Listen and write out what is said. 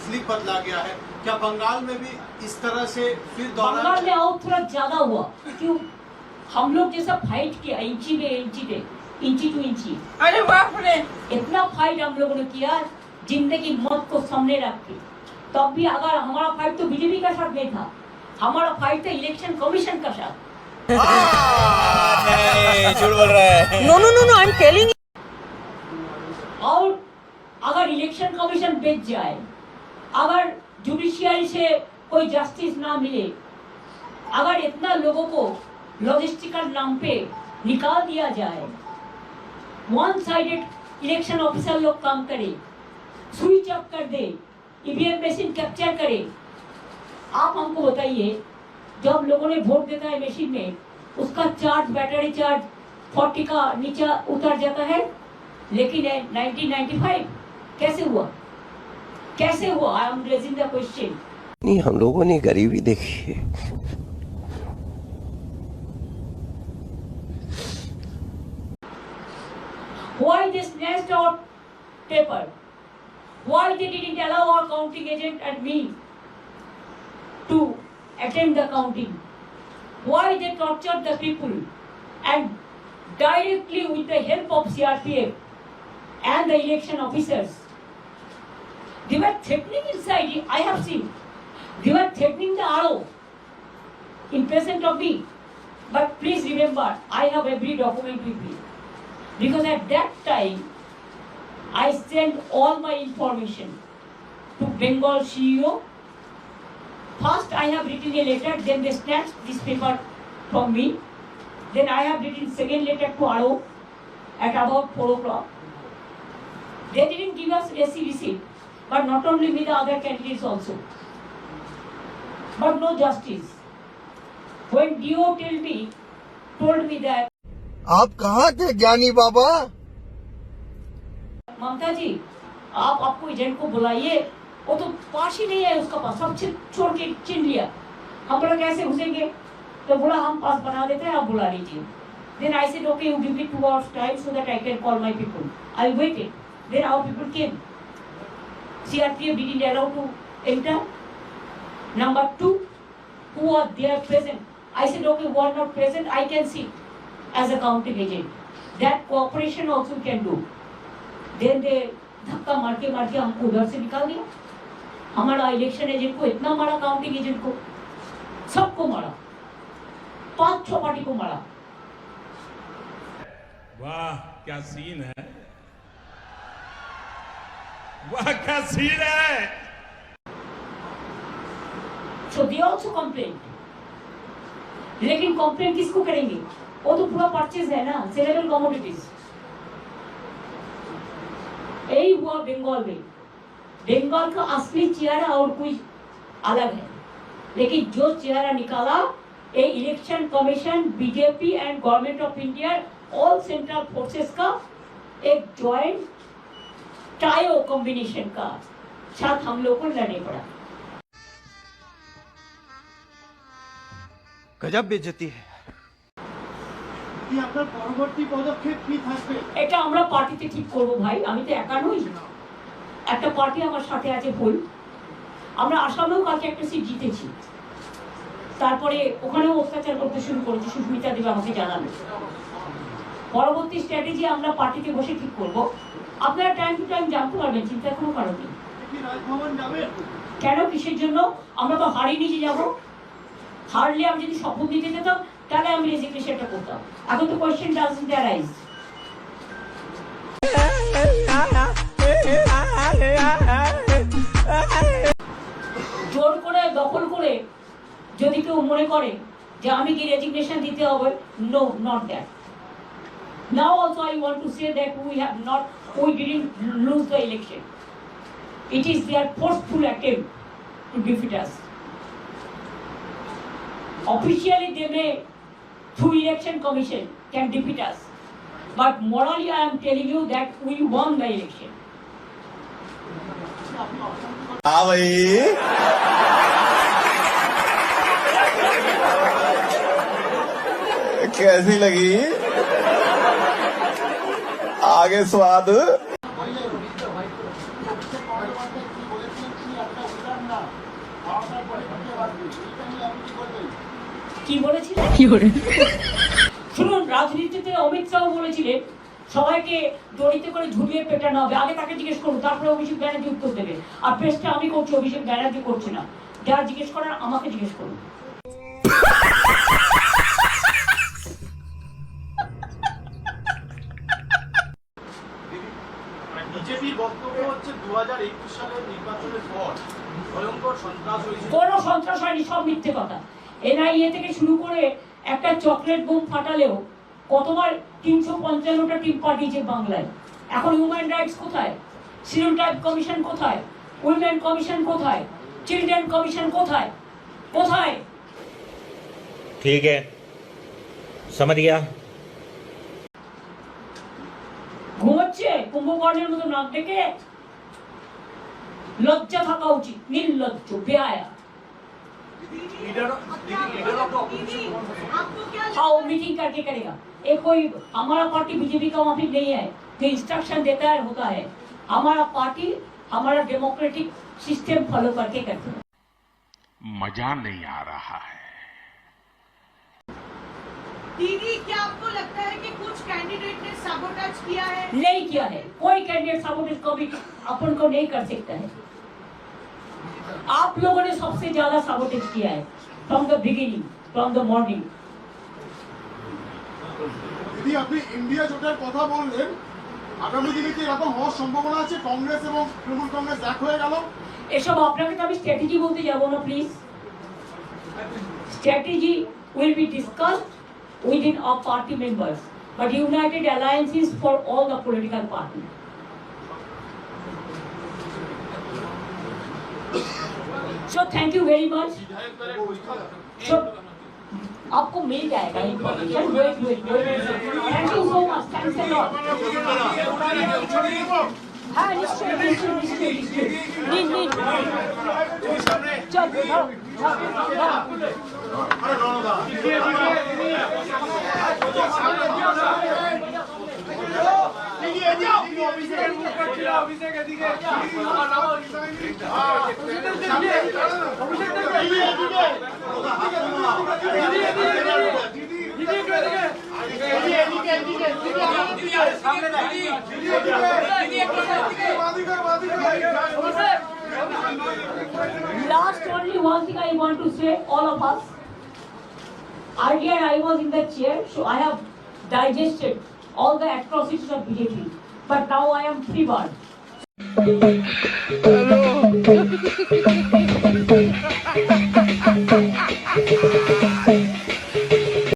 Slip बदला गया है। क्या बंगाल में भी इस तरह से फिर बंगाल में और थोड़ा ज्यादा हुआ, क्यों? हम लोग जैसा फाइट किया इंची टू इंची, अरे बाप रे, इतना फाइट हम लोगों ने किया जिंदगी मौत को सामने रख के। तब भी अगर हमारा फाइट तो बीजेपी का साथ नहीं था, हमारा फाइट था इलेक्शन कमीशन का साथ। झूठ बोल रहा है। No no no no, I am telling. और अगर इलेक्शन कमीशन बेच जाए, अगर जुडिशियरी से कोई जस्टिस ना मिले, अगर इतना लोगों को लॉजिस्टिकल नाम पे निकाल दिया जाए, वन साइडेड इलेक्शन ऑफिसर लोग काम करे, स्विच ऑफ कर दे, ईवीएम मशीन कैप्चर करे। आप हमको बताइए, जब लोगों ने वोट देता है मशीन में, उसका चार्ज, बैटरी चार्ज 40 का नीचे उतर जाता है, लेकिन 1995 कैसे हुआ? कैसे हुआ? I am raising the question. नहीं, हम लोगों ने गरीबी देखी है। Why they snatched our paper? Why they didn't allow our counting agent and me to attend the counting? Why they tortured the people and directly with the help of CRPF and the election officers? They were threatening inside. I have seen. They were threatening the RO in presence of me. But please remember, I have every document with me. Because at that time, I sent all my information to Bengal CEO. First, I have written a letter, then they snatched this paper from me. Then I have written second letter to RO at about 4 o'clock. They didn't give us AC receipt, but not only me, the other candidates also. But no justice. When DO told me that, आप कहाँ थे ज्ञानी बाबा? ममता जी, आपको agent को बुलाइए, वो तो पास ही नहीं है उसका पास, सब छोड़ के चिन लिया। हम बोला कैसे घुसेंगे? तो बोला हम पास बना देते हैं, आप बुला लीजिए। Then I said, okay, you give me 2 hours time so that I can call my people. I waited. Then our people came. CRPF didn't allow to enter. Number 2, who are there present? I said, okay, who are not present, I can see as a counting agent. That cooperation also can do. Then they धक्का मार के हमको उधर से निकाल दिया। हमारा election agent को इतना मारा, काउंटिंग एजेंट को, सबको मारा, 5-6 पार्टी को मारा। वाह क्या सीन है, वाह क्या सीन है। So they also complained. लेकिन कंप्लेंट किसको करेंगे? वो तो पूरा परचेज है ना, सेलेबल कमोडिटीज। यही हुआ बंगाल में। बंगाल का असली चेहरा और कोई अलग है, लेकिन जो चेहरा निकाला, ये election commission, BJP and government of India, all central forces का एक जॉइंट टायो कॉम्बिनेशन का साथ हम लोग को लड़ने पड़ा। गजब बेइज्जती है। আপনার পরবর্তী পদক্ষেপ কি থাকবে? এটা আমরা পার্টিতে ঠিক করব ভাই, আমি তো একা নই, একটা পার্টি আমার সাথে আছে ফুল। আমরা আসামেও কাছে একটা সিট জিতেছি, তারপরে ওখানেও অত্যাচার করতে শুরু করেছি, সুস্মিতা দেব আমাকে জানাবে। পরবর্তী স্ট্র্যাটেজি আমরা পার্টিতে বসে ঠিক করব। আপনারা টাইম টু টাইম জানতে পারবেন, চিন্তা কোনো কারণ নেই। রাজভবন যাবেন কেন, কিসের জন্য? আমরা তো হারিয়ে নিয়ে যাব। হারলে আমি যদি শপথ দিতে যেতাম, তাহলে আমি রেজিগনেশনটা করতাম। এখন তো কোয়েশ্চেন ডাজন্ট অ্যারাইজ। জোর করে দখল করে যদি কেউ মনে করে যে আমি কি রেজিগনেশন দিতে হবে, no, not that. Now also I want to say that we didn't lose the election. It is their forceful attempt to defeat us. Officially they may, through election commission, can defeat us, but morally I am telling you that we won the election. हाँ भाई, कैसी लगी? आगे स्वाद। কি বলেছিলেন? শুনুন, রাজনীতিতে অমিত শাহ বলেছিলেন সবাইকে দড়িতে করে ঝুলিয়ে পেটানো হবে। আগে তাকে জিজ্ঞেস করুন, তারপরে অভিষেক ব্যানার্জি উত্তর দেবে। আর পেশটা আমি করছি, অভিষেক ব্যানার্জি করছে না। যারা জিজ্ঞেস করার আমাকে জিজ্ঞেস করুন। বিজেপির বক্তব্য হচ্ছে 2021 সালের নির্বাচনের পর ভয়ঙ্কর সন্ত্রাস হয়েছে। কোনো সন্ত্রাস হয়নি, সব মিথ্যে কথা। এনআইএ থেকে শুরু করে একটা চকলেট বোম ফাটালেও কতবার 355টা টিম পাঠিয়েছে বাংলায়। এখন হিউম্যান রাইটস কোথায়? সিনোটাইপ কমিশন কোথায়? উইমেন কমিশন কোথায়? চিলড্রেন কমিশন কোথায়? কোথায়? ठीक है, समझ गया। ঘুমোচ্ছে কুম্ভকর্ণের মতো নাক ডেকে? লজ্জা থাকা উচিত, নির্লজ্জ বেহায়া। हाँ, वो मीटिंग करके करेगा। ये कोई हमारा पार्टी बीजेपी का माफिक नहीं है जो इंस्ट्रक्शन देता है होता है। हमारा पार्टी हमारा डेमोक्रेटिक सिस्टम फॉलो करके करते हैं। मजा नहीं आ रहा है। दीदी, क्या आपको लगता है कि कुछ कैंडिडेट ने सबोटाज किया है? नहीं किया है, कोई कैंडिडेट साबोटेज को भी अपन को नहीं कर सकता है। आप लोगों ने सबसे ज्यादा साबोटेज किया है from the beginning, from the morning. দিদি, আপনি ইন্ডিয়া জোটের কথা বললেন, আগামী দিনে কি এরকম হওয়ার সম্ভাবনা আছে? কংগ্রেস এবং তৃণমূল কংগ্রেস এক হয়ে গেল। এসব আপনাকে তো আমি স্ট্র্যাটেজি বলতে যাব না, please. Strategy will be discussed within our party members, but united alliances for all the political parties. So thank you very much. So आपको मिल जाएगा information. Wait. Thank you so much. Thanks a lot. हाँ, निश्चय। चल, Last only one thing I want to say, all of us. Earlier I was in the chair, so I have digested all the atrocities of BJP. But now I am free bird. Hello.